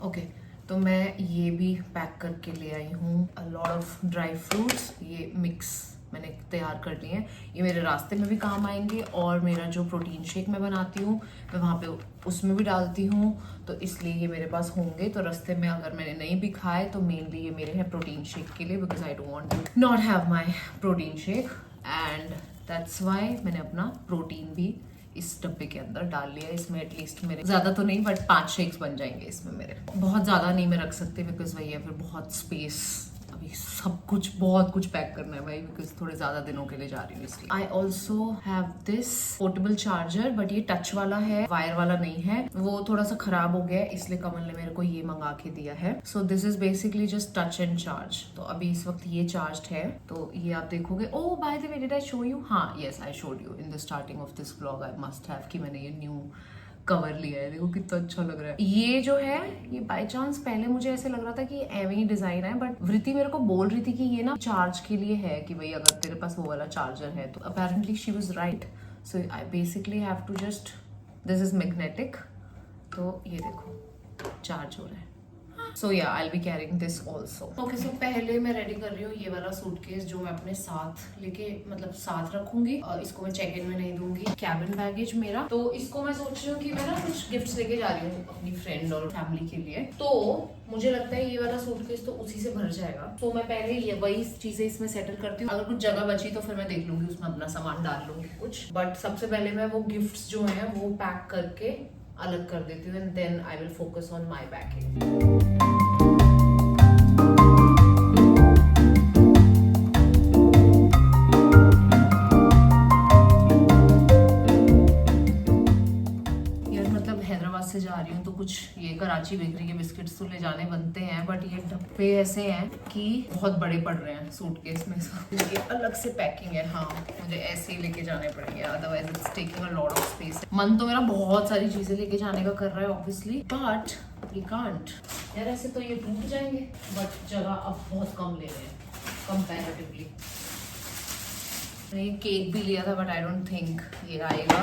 Okay, तो मैं ये भी पैक करके ले आई हूँ, a lot of dry fruits. ये मिक्स मैंने तैयार कर लिए हैं, ये मेरे रास्ते में भी काम आएंगे, और मेरा जो प्रोटीन शेक मैं बनाती हूँ मैं वहाँ पे उसमें भी डालती हूँ, तो इसलिए ये मेरे पास होंगे। तो रास्ते में अगर मैंने नहीं भी खाए तो मेनली ये मेरे हैं प्रोटीन शेक के लिए, because I don't want to not have my protein shake, and that's why मैंने अपना प्रोटीन भी इस डब्बे के अंदर डाल लिया। इसमें एटलीस्ट मेरे ज़्यादा तो नहीं बट 5 शेक्स बन जाएंगे इसमें मेरे। बहुत ज़्यादा नहीं मैं रख सकती बिकॉज भैया फिर बहुत स्पेस, अभी सब कुछ बहुत कुछ पैक करना है भाई, बिकॉज थोड़े ज़्यादा दिनों के लिए जा रही हूँ इसलिए। I also have this portable charger, but ये टच वाला है, वायर वाला नहीं है, वो थोड़ा सा खराब हो गया है, इसलिए कमल ने मेरे को ये मंगा के दिया है। So this is basically just touch and charge. तो अभी इस वक्त ये चार्ज है, तो ये आप देखोगे। Oh by the way, did I show you? हाँ, yes I showed you in the starting of this vlog. I must have कि मैंने ये न्यू कवर लिया है, देखो कितना अच्छा लग रहा है। ये जो है, ये बाय चांस पहले मुझे ऐसे लग रहा था कि एवं ही डिजाइन है, बट वृति मेरे को बोल रही थी कि ये ना चार्ज के लिए है, कि भाई अगर तेरे पास वो वाला चार्जर है तो। Apparently she was right, so I basically have to just, this is magnetic, तो ये देखो चार्ज हो रहा है। So yeah I be carrying this also. Okay, so पहले मैं रेडी कर रही हूँ ये वाला सूटकेस जो मैं अपने साथ लेके, मतलब साथ रखूंगी, और इसको मैं चेक इन में नहीं दूंगी, कैबिन बैगेज मेरा। तो इसको मैं सोच रही हूँ कि मैं ना कुछ गिफ्ट्स लेके जा रही हूँ अपनी फ्रेंड और फैमिली के लिए, तो मुझे लगता है ये वाला सूटकेस तो उसी से भर जाएगा। तो मैं पहले ये वही चीजें इसमें सेटल करती हूँ, अगर कुछ जगह बची तो फिर मैं देख लूंगी, उसमें अपना सामान डाल लूंगी कुछ, बट सबसे पहले मैं वो गिफ्ट्स जो है वो पैक करके अलग कर देती हूँ, and then I will focus on my packing. से जा रही हूँ तो कुछ ये कराची बेकरी के बिस्किट्स तो ले जाने बनते हैं, बट ये डब्बे ऐसे हैं कि बहुत बड़े पड़ रहे हैं सूटकेस में, ये अलग से पैकिंग है। हाँ, मुझे ऐसे ही लेके जाने पड़ेंगे, otherwise it's taking a lot of space. मन तो मेरा बहुत सारी चीजें लेके जाने का कर रहा है ऑब्वियसली, बट वी कांट यार, ऐसे तो ये टूट जाएंगे, बट जगह अब बहुत कम ले रहे हैं कंपैरेटिवली। मैंने केक भी लिया था, बट आई डोंट थिंक ये आएगा।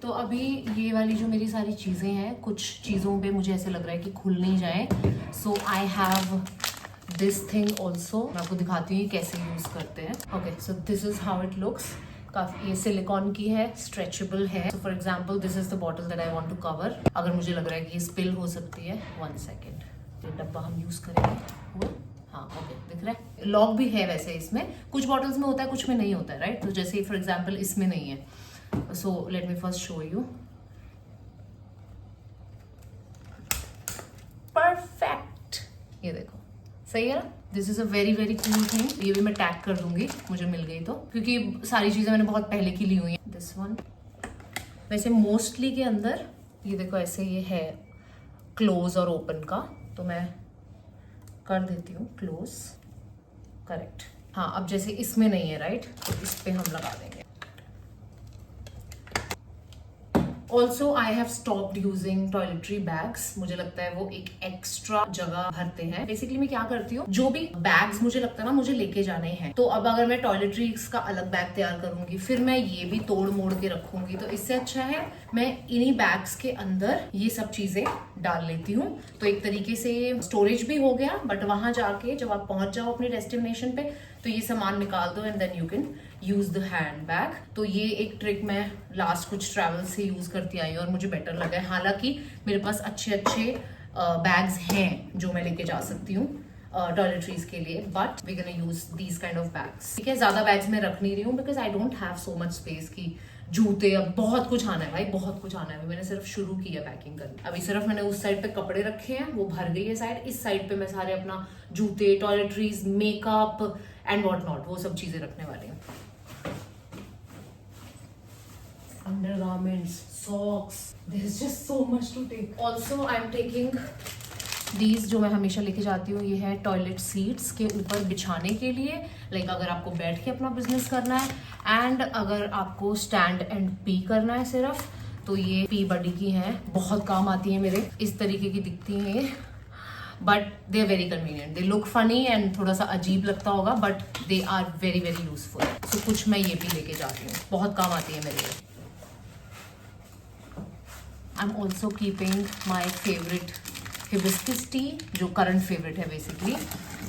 तो अभी ये वाली जो मेरी सारी चीज़ें हैं, कुछ चीज़ों पे मुझे ऐसे लग रहा है कि खुल नहीं जाए, so I have this thing also. मैं आपको दिखाती हूँ कैसे यूज़ करते हैं। Okay, so this is how it looks. काफ़ी ये सिलिकॉन की है, स्ट्रेचेबल है। So for example this is the bottle that I want to cover. अगर मुझे लग रहा है कि ये स्पिल हो सकती है, 1 सेकेंड, ये डब्बा हम यूज़ करेंगे। हाँ ओके, दिख रहा है, लॉक भी है वैसे इसमें, कुछ बॉटल्स में होता है कुछ में नहीं होता है, राइट। तो जैसे फॉर एग्जाम्पल इसमें नहीं है, so let me first show you. Perfect, ये देखो सही है ना। This is a very very cool thing. ये भी मैं टैग कर दूंगी मुझे मिल गई तो, क्योंकि सारी चीजें मैंने बहुत पहले की ली हुई हैं। दिस वन वैसे मोस्टली के अंदर ये देखो ऐसे ये है क्लोज और ओपन का, तो मैं कर देती हूँ क्लोज, करेक्ट। हाँ, अब जैसे इसमें नहीं है राइट, तो इस पे हम लगा देंगे। Also I have stopped using toiletry bags, मुझे लगता है वो एक एक्स्ट्रा जगह भरते हैं। बेसिकली मैं क्या करती हूँ, जो भी बैग्स मुझे लगता है ना मुझे लेके जाने हैं, तो अब अगर मैं टॉयलेटरीज का अलग बैग तैयार करूंगी, फिर मैं ये भी तोड़ मोड़ के रखूंगी, तो इससे अच्छा है मैं इन्हीं बैग्स के अंदर ये सब चीजें डाल लेती हूँ। तो एक तरीके से स्टोरेज भी हो गया, बट वहां जाके जब आप पहुंच जाओ अपने डेस्टिनेशन पे तो ये सामान निकाल दो and then you can use the handbag. तो ये एक ट्रिक मैं लास्ट कुछ ट्रैवल से यूज करती आई और मुझे बेटर लगा है। हालांकि मेरे पास अच्छे अच्छे बैग्स हैं जो मैं लेके जा सकती हूँ टॉयलेटरीज के लिए, but we gonna use these kind of bags. ठीक है, ज्यादा बैग्स मैं रख नहीं रही हूँ because I don't have so much space की जूते, अब बहुत कुछ आना है भाई, बहुत कुछ आना है। मैंने सिर्फ शुरू किया पैकिंग करनी, अभी सिर्फ मैंने उस साइड पे कपड़े रखे हैं, वो भर गई है साइड। इस साइड पे मैं सारे अपना जूते, toiletries, makeup and what not, वो सब चीजें रखने वाली हूँ। Undergarments, socks, there's just so much to take. Also, I'm taking these जो मैं हमेशा लेके जाती हूँ, ये है टॉयलेट सीट्स के ऊपर बिछाने के लिए, लाइक अगर आपको बैठ के अपना बिजनेस करना है एंड अगर आपको स्टैंड एंड पी करना है सिर्फ, तो ये पी बडी की हैं, बहुत काम आती है मेरे। इस तरीके की दिखती हैं but they are very convenient. They look funny and थोड़ा सा अजीब लगता होगा but they are very very useful. So कुछ मैं ये भी लेके जाती हूँ, बहुत काम आती है मेरे। आई am also keeping my favourite hibiscus tea, जो करंट फेवरेट है बेसिकली।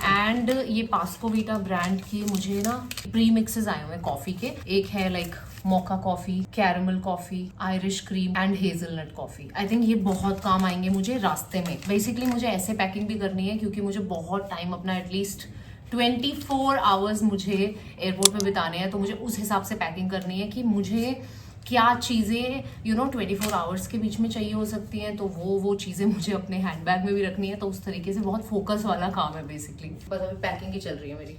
एंड ये पास्कोवीटा ब्रांड की मुझे ना प्री मिक्सेस आए हुए हैं कॉफी के। एक है like mocha coffee, caramel coffee, Irish cream and hazelnut coffee. I think ये बहुत काम आएंगे मुझे रास्ते में। बेसिकली मुझे ऐसे पैकिंग भी करनी है क्योंकि मुझे बहुत टाइम अपना एटलीस्ट 24 आवर्स मुझे एयरपोर्ट में बिताने हैं, तो मुझे उस हिसाब से पैकिंग करनी है कि मुझे क्या चीज़ें 24 आवर्स के बीच में चाहिए हो सकती हैं, तो वो चीज़ें मुझे अपने हैंडबैग में भी रखनी है। तो उस तरीके से बहुत फोकस वाला काम है बेसिकली। बस अभी पैकिंग ही चल रही है मेरी।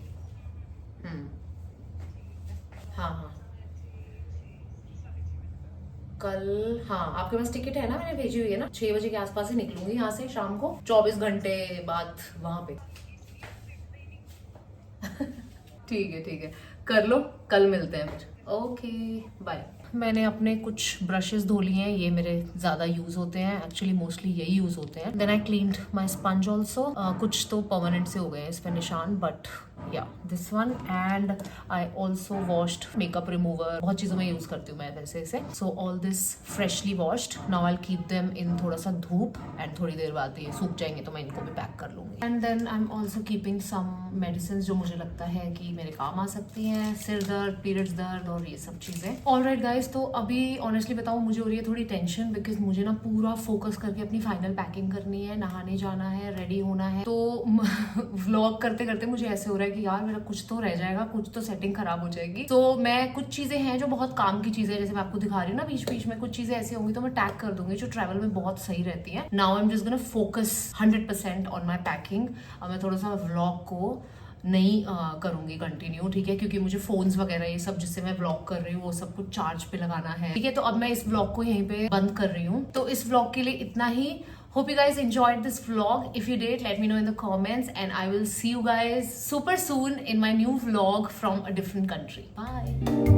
हाँ कल, हाँ आपके पास टिकट है ना, मैंने भेजी हुई है ना। 6 बजे के आसपास ही निकलूंगी यहाँ से शाम को, 24 घंटे बाद वहां पे। ठीक है कर लो, कल मिलते हैं फिर। Okay bye. मैंने अपने कुछ ब्रशेस धो लिए हैं, ये मेरे ज़्यादा यूज़ होते हैं, एक्चुअली मोस्टली यही यूज़ होते हैं। Then I cleaned my sponge also. कुछ तो परमानेंट से हो गए हैं इस पर निशान, बट या this one. And I also washed makeup remover. बहुत चीज़ों में यूज़ करती हूँ मैं वैसे इसे। So all this freshly washed. Now I keep them in थोड़ा सा धूप एंड थोड़ी देर बाद ये सूख जाएंगे तो मैं इनको भी पैक कर लूँगी। And then I am also keeping some medicine जो मुझे लगता है कि मेरे काम आ सकती हैं, सिर दर्द, पीरियड्स दर्द और ये सब चीज़ें। ऑलराइट गाइस, तो अभी ऑनेस्टली बताऊँ मुझे हो रही है थोड़ी टेंशन, बिकॉज मुझे ना पूरा फोकस करके अपनी फाइनल पैकिंग करनी है, नहाने जाना है, रेडी होना है। तो व्लॉग करते करते मुझे ऐसे हो रहा है कि यार मेरा कुछ तो रह जाएगा, कुछ तो सेटिंग खराब हो जाएगी। तो मैं कुछ चीज़ें हैं जो बहुत काम की चीज़ें, जैसे मैं आपको दिखा रही हूँ ना बीच बीच में, कुछ चीज़ें ऐसी होंगी तो मैं टैग कर दूंगी जो ट्रैवल में बहुत सही रहती हैं। Now I am just gonna focus 100% on my packing. मैं थोड़ा सा व्लॉग को नहीं करूंगी कंटिन्यू, ठीक है, क्योंकि मुझे फोन्स वगैरह ये सब जिससे मैं व्लॉग कर रही हूँ वो सब कुछ चार्ज पे लगाना है, ठीक है। तो अब मैं इस व्लॉग को यहीं पे बंद कर रही हूँ। तो इस व्लॉग के लिए इतना ही। Hope you guys enjoyed this vlog. If you did, let me know in the comments and I will see you guys super soon in my new vlog from a different country. Bye.